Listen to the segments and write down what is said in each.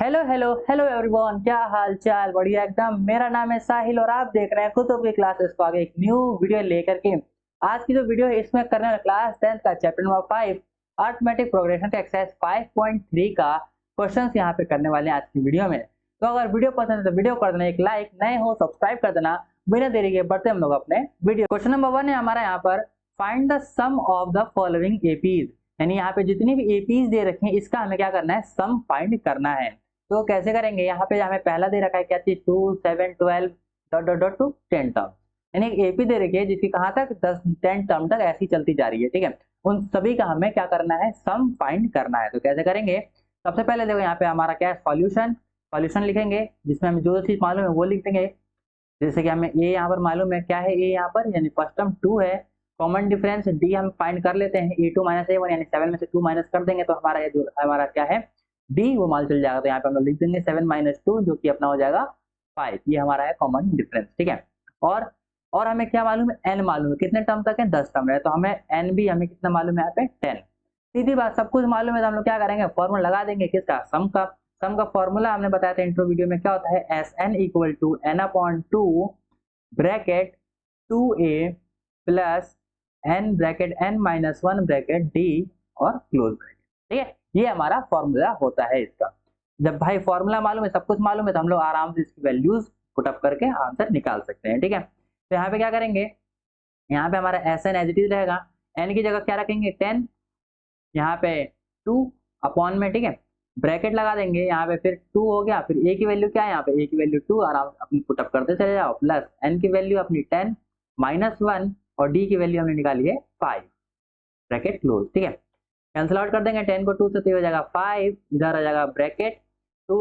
Hello hello hello everyone, क्या हाल चाल। बढ़िया एकदम। मेरा नाम है साहिल और आप देख रहे हैं कुतुब की क्लासेस को। आगे एक न्यू वीडियो लेकर के आज की जो वीडियो है इसमें करने वाला क्लास 10th का चैप्टर नंबर 5 अरिथमेटिक प्रोग्रेशन का एक्सरसाइज 5.3 का क्वेश्चंस यहाँ पे करने वाले हैं आज की वीडियो में। तो अगर वीडियो पसंद है तो वीडियो कर देना एक लाइक, नए हो सब्सक्राइब कर देना। बिना देरी के बढ़ते हम लोग अपने वीडियो। क्वेश्चन नंबर 1 है हमारा यहाँ पर, find the sum of the following APs. यानी यहाँ पे जितनी भी एपीज दे रखे हैं इसका हमें क्या करना है, सम फाइंड करना है। तो कैसे करेंगे, यहाँ पे हमें पहला दे रखा है क्या चीज, 2 7 12 dot dot dot to 10 term. यानी एपी दे रखी है जिसकी कहाँ तक 10 टर्म तक ऐसी चलती जा रही है। ठीक है, उन सभी का हमें क्या करना है, सम फाइंड करना है। तो कैसे करेंगे, सबसे पहले देखो यहाँ पे हमारा क्या है, सॉल्यूशन। सॉल्यूशन लिखेंगे जिसमें हमें जो चीज मालूम है वो लिख देंगे। जैसे कि हमें ए यहाँ पर मालूम है, क्या है ए यहाँ पर, यानी फर्स्ट टर्म 2 है। कॉमन डिफरेंस डी हम फाइंड कर लेते हैं, ए2 माइनस ए1 यानी 7 में से 2 माइनस कर देंगे तो हमारा ये जो हमारा क्या है डी वो मान चल जाएगा। तो यहाँ पे हम लोग लिख देंगे 7 माइनस 2 जो कि अपना हो जाएगा 5। ये हमारा है कॉमन डिफरेंस। ठीक है, और हमें क्या मालूम है, एन मालूम है। कितने टर्म तक है, 10 टर्म है, तो हमें एन भी हमें कितना मालूम है यहाँ पे 10। सीधी बात, सब कुछ मालूम है तो हम लोग क्या करेंगे, फॉर्मूला लगा देंगे किसका, सम का। सम का फॉर्मूला हमने बताया था इंट्रो वीडियो में, क्या होता है, S N equal to N upon 2 bracket 2a plus n bracket n minus 1 bracket D और क्लोज ब्रैकेट। ठीक है, ये हमारा फॉर्मूला होता है इसका। जब भाई फॉर्मूला मालूम है, सब कुछ मालूम है, तो हम लोग आराम से इसकी वैल्यूज पुट अप करके आंसर निकाल सकते हैं। ठीक है, तो यहाँ पे क्या करेंगे, यहाँ पे हमारा S n as it is रहेगा, एन की जगह क्या रखेंगे 10, यहाँ पे 2 अपॉन में, ठीक है, ब्रैकेट लगा देंगे यहाँ पे, फिर 2 हो गया, फिर ए की वैल्यू क्या है, यहाँ पे ए की वैल्यू 2, आराम अपनी पुट अप करते चले जाओ, प्लस एन की वैल्यू अपनी 10 माइनस 1 और डी की वैल्यू हमने निकाली है 5, ब्रैकेट क्लोज। ठीक है, कैंसिल आउट कर देंगे 10 को 2 से, तो हो जाएगा 5, इधर आ जाएगा ब्रैकेट 2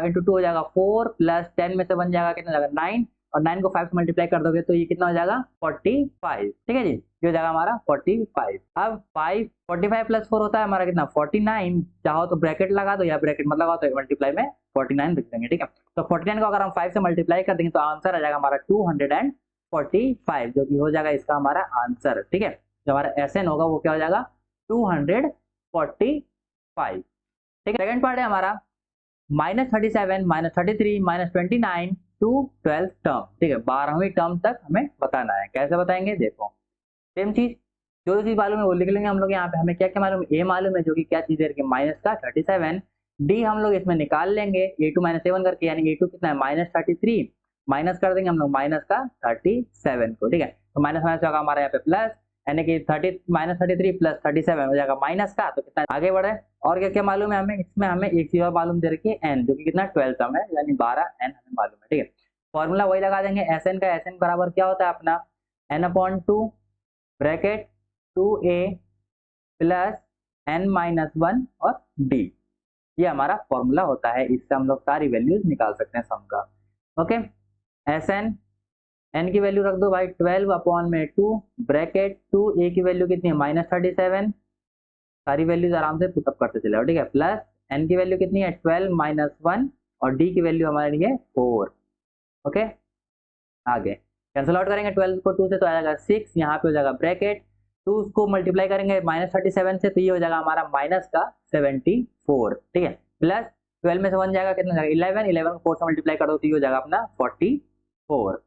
इंटू 2 हो जाएगा 4 प्लस 10 में से बन जाएगा कितना, जाएगा 9 और 9 को 5 से मल्टीप्लाई कर दोगे तो ये कितना हो जाएगा 45। ठीक है जी, ये हो जाएगा हमारा 45। अब 5 45 प्लस 4 होता है हमारा कितना 49। चाहो तो ब्रैकेट लगा दो या ब्रैकेट मत लगाओ तो मल्टीप्लाई में 49 लिख देंगे। ठीक है, तो 49 को अगर हम 5 से मल्टीप्लाई कर देंगे तो आंसर आ जाएगा हमारा 245, जो कि हो जाएगा इसका हमारा आंसर। ठीक है, जो हमारा एसएन होगा वो क्या हो जाएगा 245। ठीक है, सेकंड पार्ट है हमारा -37 -33 -29 टू 12 टर्म। ठीक है, 12वीं टर्म तक हमें बताना है। कैसे बताएंगे, देखो सेम चीज, जो चीज मालूम है वो लिख लेंगे हम लोग। यहाँ पे हमें क्या क्या मालूम है, ए मालूम है जो कि क्या चीज है, माइनस का 37, डी हम लोग इसमें निकाल लेंगे a2 माइनस a1 करके, यानी a2 कितना है -33, माइनस कर देंगे हम लोग माइनस का 37 को। ठीक है, तो माइनस माइनस होगा हमारा यहाँ पे प्लस, यानी कि 30 -33 प्लस 37 हो जाएगा माइनस का। तो कितना आगे बढ़े, और क्या क्या मालूम है हमें, इसमें हमें एक चीज और मालूम दे रखी है एन, जो कि कितना 12 टर्म है, यानी 12 एन हमें मालूम है। ठीक है, फॉर्मूला वही लगा देंगे, एस एन का एस एन बराबर क्या होता है अपना n upon 2 bracket 2a plus n minus 1 और डी। ये हमारा फॉर्मूला होता है, इससे हम लोग सारी वैल्यूज निकाल सकते हैं सम का। ओके, एस एन, एन की वैल्यू रख दो भाई 12 अपॉन में 2 ब्रैकेट 2, ए की वैल्यू कितनी है -37, सारी वैल्यूज आराम से पुटअप करते चले। ठीक है, प्लस एन की वैल्यू कितनी है 12 माइनस 1 और डी की वैल्यू हमारी है 4। ओके, आगे कैंसिल आउट करेंगे 12 को 2 से तो आ जाएगा 6, यहाँ पे हो जाएगा ब्रैकेट 2 को मल्टीप्लाई करेंगे -37 से तो ये हो जाएगा हमारा माइनस का 74। ठीक है, प्लस 12 में से 1 जाएगा कितना जाएगा 11, 11 को 4 से मल्टीप्लाई कर दो तो ये हो जाएगा अपना 44।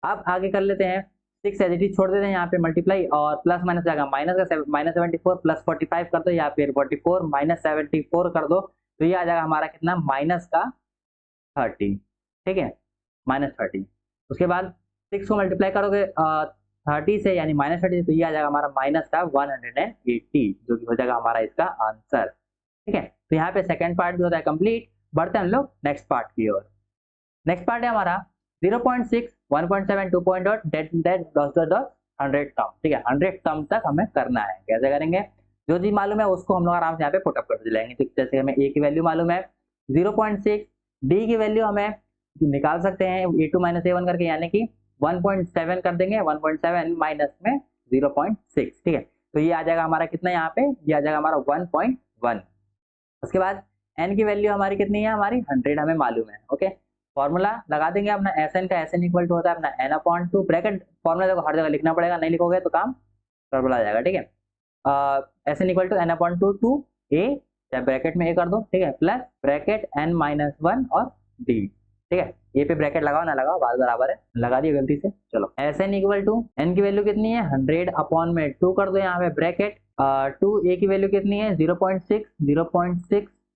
अब आगे कर लेते हैं, 6 एज इट इज छोड़ देते हैं यहाँ पे मल्टीप्लाई, और प्लस माइनस जाएगा माइनस का -74 प्लस 45 कर दो, या फिर 44 माइनस 74 कर दो तो ये आ जाएगा हमारा कितना माइनस का 30। ठीक है, -30। उसके बाद 6 को मल्टीप्लाई करोगे 30 से, यानी -30 तो ये आ जाएगा हमारा माइनस का 180, जो कि हो जाएगा हमारा इसका आंसर। ठीक है, तो यहाँ पे सेकंड पार्ट भी होता है कंप्लीट। बढ़ते हैं हम लोग नेक्स्ट पार्ट की ओर। नेक्स्ट पार्ट है हमारा 0.6 1.7 2.8 डेट 100 टर्म। ठीक है, 100 टर्म तक हमें करना है। कैसे करेंगे, जो चीज मालूम है उसको हम लोग आराम से यहाँ पे पुटअप करते जाएंगे। तो जैसे हमें ए की वैल्यू मालूम है 0.6, डी की वैल्यू हमें निकाल सकते हैं a2 माइनस a1 करके, यानी कि 1.7 कर देंगे, 1.7 माइनस में 0.6। ठीक है, तो ये आ जाएगा हमारा कितना, यहाँ पे ये आ जाएगा हमारा 1.1। उसके बाद n की वैल्यू हमारी कितनी है, हमारी 100 हमें मालूम है। ओके, फॉर्मूला लगा देंगे अपना, एस एन का एस एन इक्वल टू होता है अपना एन अपॉन 2 ब्रैकेट, फॉर्मूला देखो हर जगह लिखना पड़ेगा, नहीं लिखोगे तो काम गड़बड़ा जाएगा। ठीक है, S N equal to N upon 2 two A चाहे ब्रैकेट में ए कर दो, ठीक है, प्लस ब्रैकेट n-1 और d, ठीक है। ए पे ब्रैकेट लगाओ ना लगाओ बात बराबर है, लगा दिया गलती से। चलो Sn इक्वल टू n की वैल्यू कितनी है 100 अपॉन में 2 कर दो यहाँ पे ब्रैकेट 2, ए की वैल्यू कितनी है 0.6,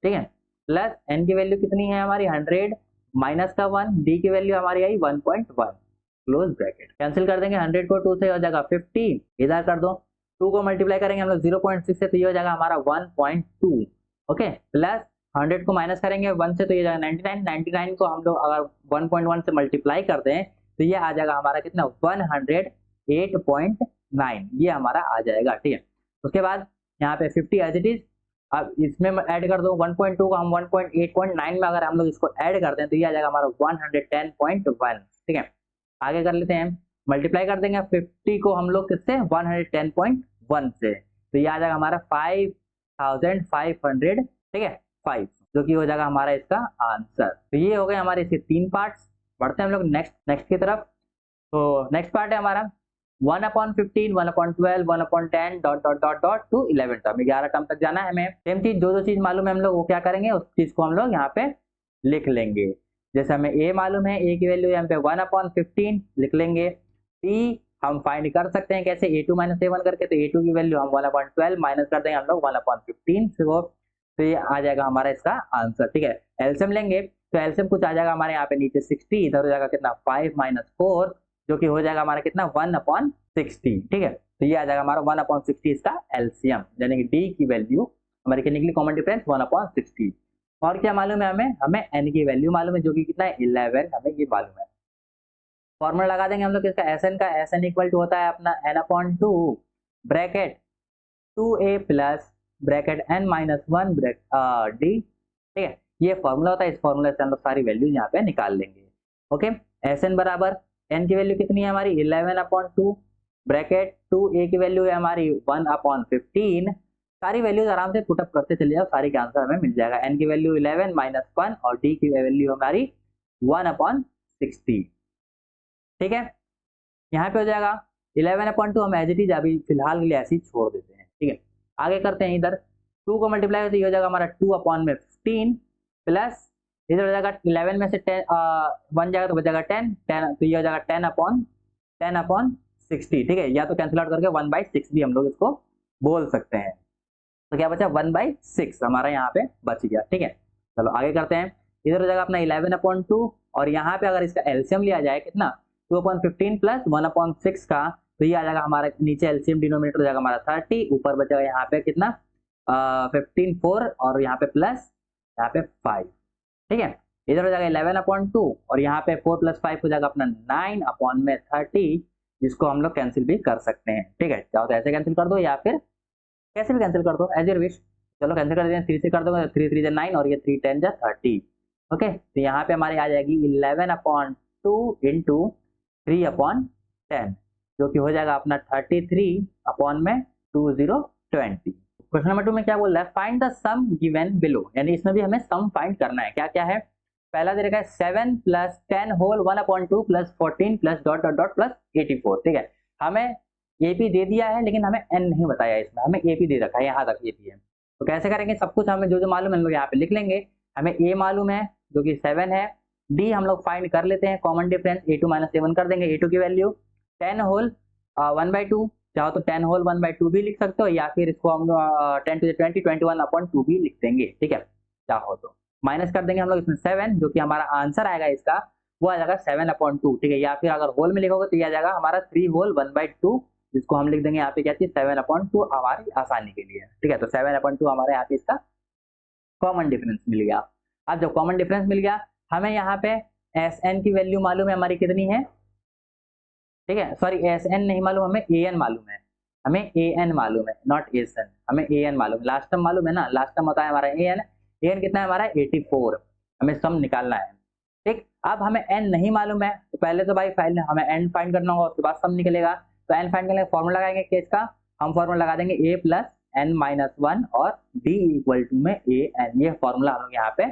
ठीक है, प्लस n की वैल्यू कितनी है हमारी 100 माइनस का 1, d की वैल्यू हमारी आई 1.1, क्लोज ब्रैकेट। कैंसिल कर देंगे 100 को 2 से हो जाएगा 50, इधर कर दो 2 को मल्टीप्लाई करेंगे हम लोग 0.6 से तो ये हो जाएगा हमारा 1.2, ओके, प्लस 100 को माइनस करेंगे 1 से तो ये जाएगा 99 को हम लोग अगर 1.1 से मल्टीप्लाई करते हैं तो ये आ जाएगा हमारा कितना 108.9, ये हमारा आ जाएगा, ठीक है। उसके बाद यहाँ पे 50 एज इट इज, अब इसमें ऐड कर दो 1.2 को हम 1.8.9 में अगर हम लोग इसको ऐड करते हैं तो ये आ जाएगा हमारा 110.1, ठीक है। आगे कर लेते हैं, मल्टीप्लाई कर देंगे 50 को हम लोग किससे 110.1 से, तो ये आ जाएगा हमारा 5500, ठीक है, 5, जो कि हो जाएगा हमारा इसका आंसर। तो ये हो गए हमारे इसके 3 पार्ट्स। बढ़ते हैं हम लोग नेक्स्ट की तरफ। तो नेक्स्ट पार्ट है हमारा 1/15, 1/12, 1/10 डॉट टू 11 टर्म, 11 टर्म तक जाना है हमें। सेम चीज जो चीज मालूम है हम लोग वो क्या करेंगे, उस चीज को हम लोग यहाँ पे लिख लेंगे। जैसे हमें a मालूम है, a की वैल्यू यहाँ पे 1/15 लिख लेंगे। t हम फाइंड कर सकते हैं कैसे, a2 माइनस a1 करके, तो a2 की वैल्यू हम 1/12 माइनस कर देंगे हम लोग 1/15 से वो, तो ये आ जाएगा हमारा इसका आंसर, ठीक है। एलसीएम लेंगे तो एलसीएम कुछ आ जाएगा हमारे यहाँ पे नीचे 60, इधर हो जाएगा कितना 5 माइनस 4, जो कि हो जाएगा हमारा कितना 1/60, ठीक है। तो ये आ जाएगा हमारा 1/60 इसका एलसीएम, यानी कि d की वैल्यू हमारी क्या निकली कॉमन डिफरेंस 1/60। और क्या मालूम है हमें n की वैल्यू मालूम है जो कि कितना है 11, हमें ये मालूम है। फॉर्मूला लगा देंगे हम लोग इसका Sn का, Sn इक्वल टू होता है अपना n/2 bracket 2a plus bracket n-1 d, ठीक है, ये फॉर्मूला होता है। इस फॉर्मूला से हम लोग सारी वैल्यूज यहाँ पे निकाल लेंगे, ओके। Sn बराबर n की वैल्यू कितनी है हमारी 11/2 ब्रैकेट 2a की वैल्यू है हमारी 1/15, सारी वैल्यूज आराम से पुटअप करते चले जाओ, सारी के आंसर हमें मिल जाएगा। n की वैल्यू 11 माइनस 1 और d की वैल्यू हमारी 1/60, ठीक है। यहाँ पे हो जाएगा 11/2, हम एज इट इज अभी फिलहाल के लिए ऐसे ही छोड़ देते हैं, ठीक है। आगे करते हैं, इधर 2 को मल्टीप्लाई करते ये हो जाएगा हमारा 2/15 प्लस इधर हो जाएगा 11 में से 10 1 जाएगा तो बचेगा 10, तो ये हो जाएगा 10/60, ठीक है, या तो कैंसिल आउट करके 1/6 भी हम लोग इसको बोल सकते हैं। तो क्या बचा 1/6 हमारा यहाँ पे बच गया, ठीक है। चलो आगे करते हैं, इधर हो जाएगा अपना 11/2 और यहाँ पे अगर इसका एलसीएम लिया जाए कितना 2/15 प्लस 1/6 का, तो ये आ जाएगा हमारा नीचे एलसीएम डिनोमिनेटर हो जाएगा हमारा 30, ऊपर बचेगा यहाँ पे कितना 15 4 और यहाँ पे प्लस यहाँ पे 5, ठीक है। इधर हो जाएगा 11/2 और यहाँ पे 4 + 5 हो जाएगा अपना 9/30, जिसको हम लोग कैंसिल भी कर सकते हैं, ठीक है। चाहो तो ऐसे कैंसिल कर दो या फिर कैसे भी कैंसिल कर दो एज योर विश। चलो कैंसिल कर देते हैं, 3 से कर दोगे 3 3 9 और ये 3 10 30, ओके। तो यहाँ पे हमारी आ जाएगी 11/2 इंटू 3/10, जो कि हो जाएगा अपना 33/2020। क्वेश्चन नंबर 2 में क्या बोल रहा है, find the sum given below, यानी इसमें भी हमें सम फाइंड करना है। क्या क्या है, पहला दे रखा है 7 + 10 होल 1/2 + 14 + डॉट डॉट डॉट + 84, ठीक है। हमें एपी दे दिया है लेकिन हमें एन नहीं बताया, इसमें हमें एपी दे रखा है, यहाँ तक एपी है। तो कैसे करेंगे, सब कुछ हमें जो मालूम है हम लोग यहाँ पे लिख लेंगे। हमें ए मालूम है जो कि 7 है, डी हम लोग फाइंड कर लेते हैं, कॉमन डिफरेंस a2 - a1 कर देंगे। a2 की वैल्यू 10 होल 1/2, चाहो तो 10 होल 1/2 भी लिख सकते हो या फिर इसको हम 10 to the 20 21/2 भी लिख देंगे, ठीक है, चाहो तो। माइनस कर देंगे हम लोग इसमें 7, जो कि हमारा आंसर आएगा इसका वो आ जाएगा 7/2, ठीक है। या फिर अगर होल में लिखोगे तो ये आ जाएगा हमारा 3 होल 1/2, जिसको हम लिख देंगे यहाँ पे क्या चीज 7/2 हमारी आसानी के लिए, ठीक है। तो 7/2 हमारे यहाँ पे इसका कॉमन डिफरेंस मिल गया। अब जब कॉमन डिफरेंस मिल गया, हमें यहाँ पे Sn की वैल्यू मालूम है हमारी कितनी है, ठीक है, सॉरी Sn नहीं मालूम, हमें An मालूम है, हमें An मालूम है, नॉट Sn, हमें An मालूम है। लास्ट टर्म मालूम है ना, लास्ट टर्म होता है हमारा An कितना है हमारा 84, हमें सम निकालना है, ठीक। अब हमें n नहीं मालूम है तो पहले तो भाई फाइल हमें n फाइंड करना होगा, उसके बाद सम निकलेगा। तो n फाइंड करने का फॉर्मूला लगाएंगे केस का, हम फॉर्मूला लगा देंगे a + n-1 और d = में an, ये फॉर्मूला हम लोग यहाँ पे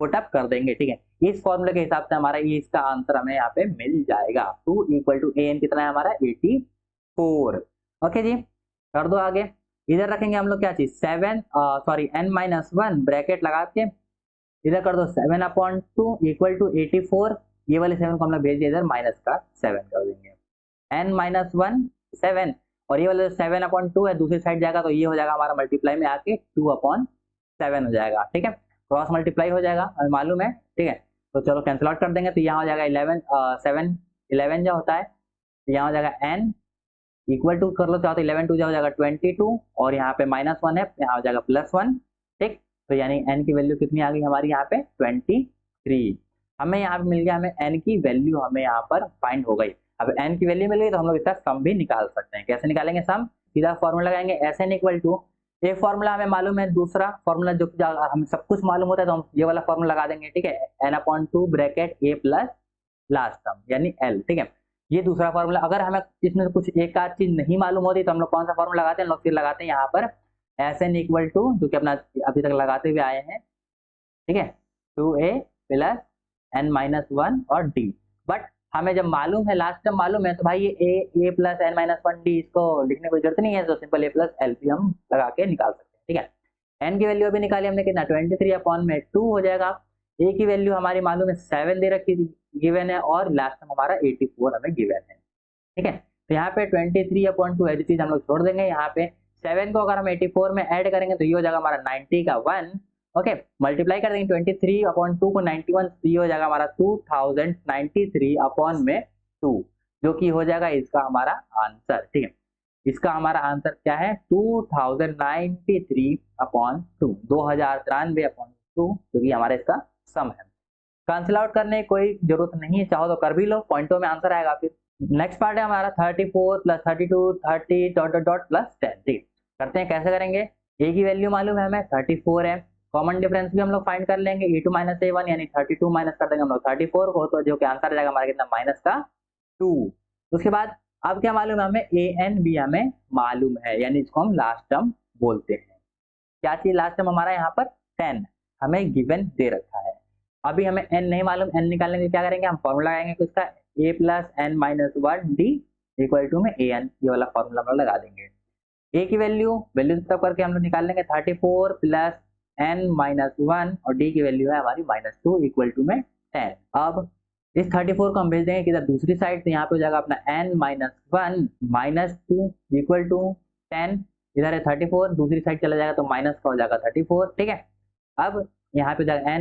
पुटअप कर देंगे, ठीक है। इस फॉर्मूले के हिसाब से हमारा ये इसका आंसर हमें यहाँ पे मिल जाएगा। 2 = an कितना है हमारा 84, ओके जी, कर दो आगे। इधर रखेंगे हम लोग क्या चीज 7 सॉरी n-1 ब्रैकेट लगा के इधर कर दो 7/2 इक्वल टू 84। ये वाले 7 को हम लोग भेज दिए इधर माइनस का 7 कर देंगे। n-1 7 और ये वाला 7/2 है दूसरी साइड जाएगा तो ये हो जाएगा हमारा मल्टीप्लाई में आके 2/7 हो जाएगा। ठीक है, क्रॉस मल्टीप्लाई हो जाएगा हमें मालूम है। ठीक है, तो चलो कैंसिल आउट कर देंगे तो यहाँ हो जाएगा 11 जो होता है तो यहाँ हो जाएगा n इक्वल टू कर लो चाहो तो 11 2 हो जाएगा 22 और यहाँ पे -1 है यहाँ हो जाएगा +1। ठीक, तो यानी n की वैल्यू कितनी आ गई हमारी यहाँ पे 23। हमें यहाँ पे मिल गया, हमें n की वैल्यू हमें यहाँ पर फाइंड हो गई। अब n की वैल्यू मिल गई तो हम लोग इसका सम भी निकाल सकते हैं। कैसे निकालेंगे सम? सीधा फॉर्मूला लगाएंगे Sn इक्वल टू एक फॉर्मूला हमें मालूम है, दूसरा फॉर्मूला जो हमें सब कुछ मालूम होता है तो हम ये वाला फॉर्मूला लगा देंगे। ठीक है, n/2 bracket a plus last term यानी l। ठीक है, ये दूसरा फॉर्मूला। अगर हमें इसमें कुछ एक आध चीज नहीं मालूम होती तो हम लोग कौन सा फॉर्मूला लगाते हैं? लोग फिर लगाते हैं यहाँ पर Sn इक्वल टू जो कि अपना अभी तक लगाते हुए आए हैं। ठीक है, 2a प्लस n-1 और d। बट हमें जब मालूम है लास्ट टर्म मालूम है तो भाई ये a प्लस n-1 d इसको लिखने की जरूरत नहीं है, तो सिंपल a प्लस l भी हम लगा के निकाल सकते हैं। ठीक है, n की वैल्यू अभी निकाली हमने कितना 23/2 हो जाएगा। a की वैल्यू हमारी मालूम है 7 दे रखी गिवन है और लास्ट टर्म हमारा 84 हमें गिवन है। ठीक है, तो यहाँ पे 23/2 ऐसी चीज हम लोग छोड़ देंगे। यहाँ पे 7 को अगर हम 84 में ऐड करेंगे तो ये हो जाएगा हमारा 90 का 1। ओके, मल्टीप्लाई कर देंगे 23/2 को 91 तो ये हो जाएगा हमारा 2093/2 जो कि हो जाएगा इसका हमारा आंसर। ठीक है, इसका हमारा आंसर क्या है 2093/2 2093/2 जो कि हमारा इसका सम है। कैंसिल आउट करने की कोई जरूरत नहीं है, चाहो तो कर भी लो, पॉइंटों में आंसर आएगा। फिर नेक्स्ट पार्ट है हमारा 34 + 32 30 ... +10। ठीक, करते हैं कैसे करेंगे। a की वैल्यू मालूम है हमें 34 है, कॉमन डिफरेंस भी हम लोग फाइंड कर लेंगे e2 - a1 यानी 32 माइनस कर देंगे हम लोग 34 को तो जो कि आंसर आ जाएगा हमारा कितना -2। उसके बाद अब क्या मालूम है हमें an भी हमें मालूम है यानी इसको हम लास्ट टर्म बोलते हैं। क्या चीज लास्ट टर्म हमारा यहाँ पर 10 हमें गिवन दे रखा है। अभी हमें n नहीं मालूम, n निकालने के लिए क्या करेंगे हम फॉर्मूला लगाएंगे किसका a plus n-1 d equal to में an ये वाला फॉर्मूला हम लोग लगा देंगे। a की वैल्यू तब करके हम लोग निकाल लेंगे 34 प्लस n-1 और d की वैल्यू है हमारी -2 इक्वल टू में 10। अब इस 34 को हम भेज देंगे किधर दूसरी साइड, तो यहाँ पे हो जाएगा अपना n-1 -2 इक्वल टू 10। इधर है 34 दूसरी साइड चला जाएगा तो माइनस का हो जाएगा 34। ठीक है, अब यहाँ पे जाएगा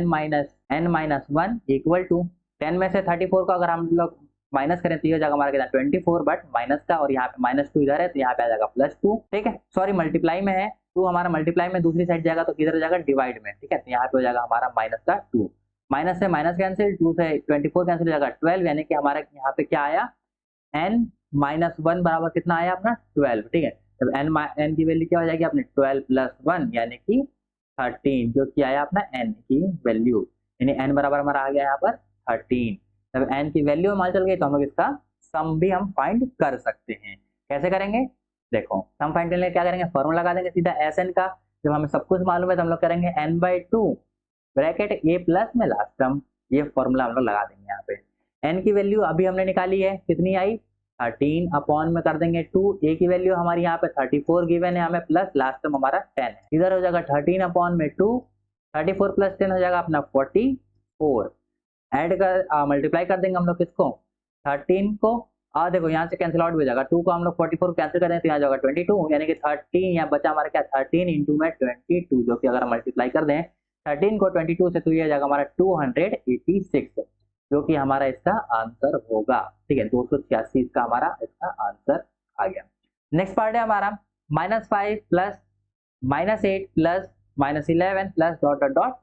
n-1 इक्वल टू 10 में से 34 को अगर हम लोग माइनस करें तो ये हो जाएगा हमारा कितना 24 बट माइनस का और यहाँ पे -2 इधर है तो यहाँ पे आ जाएगा +2। ठीक है, सॉरी मल्टीप्लाई में है 2 हमारा मल्टीप्लाई में दूसरी साइड जाएगा तो किधर हो जाएगा डिवाइड में। ठीक है, तो यहाँ पे हो जाएगा हमारा -2 माइनस से माइनस कैंसिल 2 से 24 कैंसिल हो जाएगा 12 यानी कि हमारा यहाँ पे क्या आया n-1 बराबर कितना आया अपना 12। ठीक है, जब n की वैल्यू क्या हो जाएगी अपने 12 + 1 यानी कि 13 जो कि आया अपना n की वैल्यू यानी n बराबर हमारा आ गया यहाँ पर 13। जब n की वैल्यू हमारी चल गई तो हम लोग इसका सम भी हम फाइंड कर सकते हैं। कैसे करेंगे देखो, सम फाइंड करने के लिए क्या करेंगे फॉर्मूला लगा देंगे सीधा Sn का। जब हमें सब कुछ मालूम है तो हम लोग करेंगे n/2 ब्रैकेट a प्लस में लास्ट टर्म ये फॉर्मूला हम लोग लगा देंगे। यहाँ पे n की वैल्यू अभी हमने निकाली है कितनी आई 13 अपॉन में कर देंगे 2। a की वैल्यू हमारी यहाँ पे 34 गिवन है हमें प्लस लास्ट टर्म हमारा 10 है। इधर हो जाएगा 13 अपॉन में 2 34 + 10 हो जाएगा अपना 44। ऐड कर मल्टीप्लाई कर देंगे हम लोग किसको 13 को देखो यहाँ से कैंसिल आउट हो जाएगा 2 को हम लोग 44 कैंसिल कर दें तो यहाँ जाएगा 22 यानी कि 13 यहाँ बचा हमारा क्या 13 इंटू में 22 जो कि अगर हम मल्टीप्लाई कर दें 13 को 22 से तो ये जाएगा हमारा 286 जो कि हमारा इसका आंसर होगा। ठीक है, 286 इसका हमारा इसका आंसर आ गया। नेक्स्ट पार्ट है हमारा -5 plus -8 plus -11 plus ...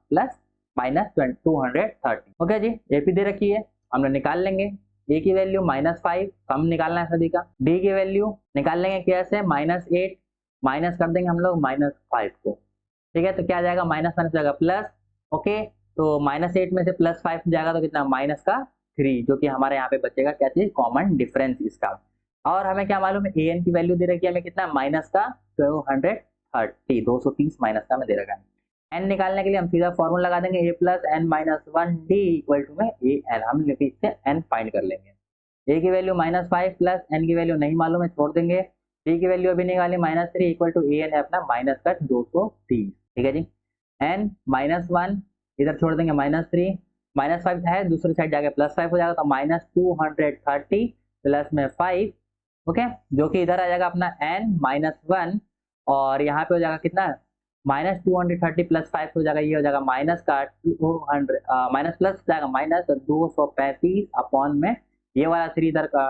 plus -230। Okay जी, एपी दे रखी है हम लोग निकाल लेंगे। ए की वैल्यू -5 कम निकालना है सभी का। डी की वैल्यू निकाल लेंगे कैसे -8 माइनस कर देंगे हम लोग -5 को। ठीक है, तो क्या आ जाएगा माइनस माइनस जाएगा प्लस। ओके, तो -8 में से +5 जाएगा तो कितना -3 जो कि हमारे यहाँ पे बचेगा क्या चीज कॉमन डिफरेंस इसका। और हमें क्या मालूम है an की वैल्यू दे रखी है हमें कितना -230 230 माइनस का हमें दे रखा है। n निकालने के लिए हम सीधा फॉर्मूला लगा देंगे a plus n-1 d equal to में an। हम इससे n फाइंड कर लेंगे। a की वैल्यू -5 प्लस n की वैल्यू नहीं मालूम है छोड़ देंगे टी की वैल्यू अभी निकाली -3 इक्वल टू ए एन है अपना माइनस का 230, ठीक है जी। एन -1 इधर छोड़ देंगे -3, -5 है दूसरी साइड जाके +5 हो जाएगा, तो -230 प्लस में 5, ओके, जो कि इधर आ जाएगा अपना n -1 और यहाँ पे हो जाएगा कितना -230 प्लस 5 हो जाएगा, ये हो जाएगा माइनस का 200 माइनस प्लस जाएगा माइनस 235 अपॉन में ये वाला 3 इधर का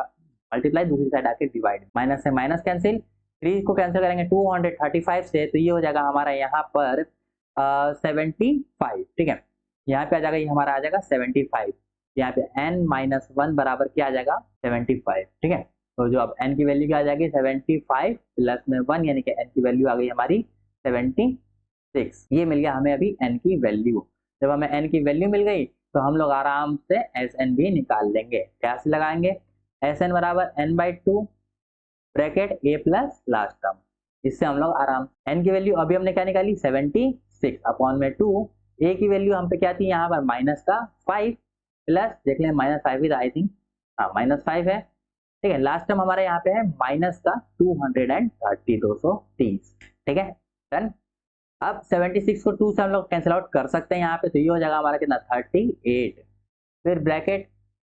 मल्टीप्लाई दूसरी साइड आके डिवाइड, माइनस से माइनस कैंसिल, 3 को कैंसिल करेंगे 235 से, तो ये हो जाएगा हमारा यहाँ पर 75, ठीक है। यहाँ पे आ जाएगा, ये हमारा आ जाएगा 75, यहाँ पे n-1 बराबर क्या आ जाएगा 75, ठीक है। तो जो अब n की वैल्यू क्या आ जाएगी 75 प्लस में 1 यानी कि n की वैल्यू आ गई हमारी 76, ये मिल गया हमें अभी n की वैल्यू। जब हमें n की वैल्यू मिल गई तो हम लोग आराम से Sn भी निकाल लेंगे। कैसे लगाएंगे, Sn बराबर n/2 bracket a plus last term, इससे हम लोग आराम, n की वैल्यू अभी हमने क्या निकाली 76 अपॉन में 2, a की वैल्यू हम पे क्या थी यहाँ पर माइनस का 5 प्लस देख लें -5 आई थिंक, हाँ -5 है, ठीक है। लास्ट टर्म हमारे यहाँ पे है माइनस का 230, ठीक है डन। अब 76 को 2 से हम लोग कैंसिल आउट कर सकते हैं यहाँ पे, तो ये हो जाएगा हमारा कितना 38, फिर ब्रैकेट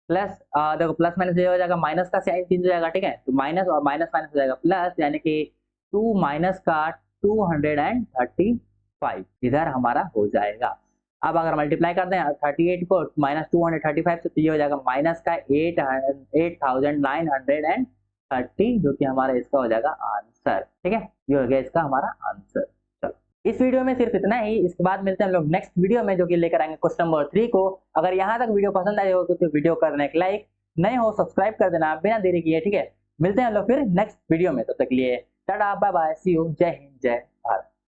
प्लस देखो प्लस माइनस ये हो जाएगा, माइनस का साइन चेंज हो जाएगा, ठीक है, तो माइनस और माइनस माइनस हो जाएगा प्लस, यानी कि 2 माइनस का 235 इधर हमारा हो जाएगा। अब अगर मल्टीप्लाई करते हैं 38 को -235 से, तो ये हो जाएगा माइनस का 8930, जो कि हमारा इसका हो जाएगा आंसर, ठीक है, ये हो गया इसका हमारा आंसर। चलो इस वीडियो में सिर्फ इतना ही, इसके बाद मिलते हैं हम लोग नेक्स्ट वीडियो में, जो कि लेकर आएंगे क्वेश्चन नंबर 3 को। अगर यहाँ तक वीडियो पसंद आई हो तो वीडियो कर देना एक लाइक, नए हो सब्सक्राइब कर देना बिना देरी किए, ठीक है। मिलते हैं हम लोग फिर नेक्स्ट वीडियो में, तब तक के लिए tata bye bye, see you, जय हिंद जय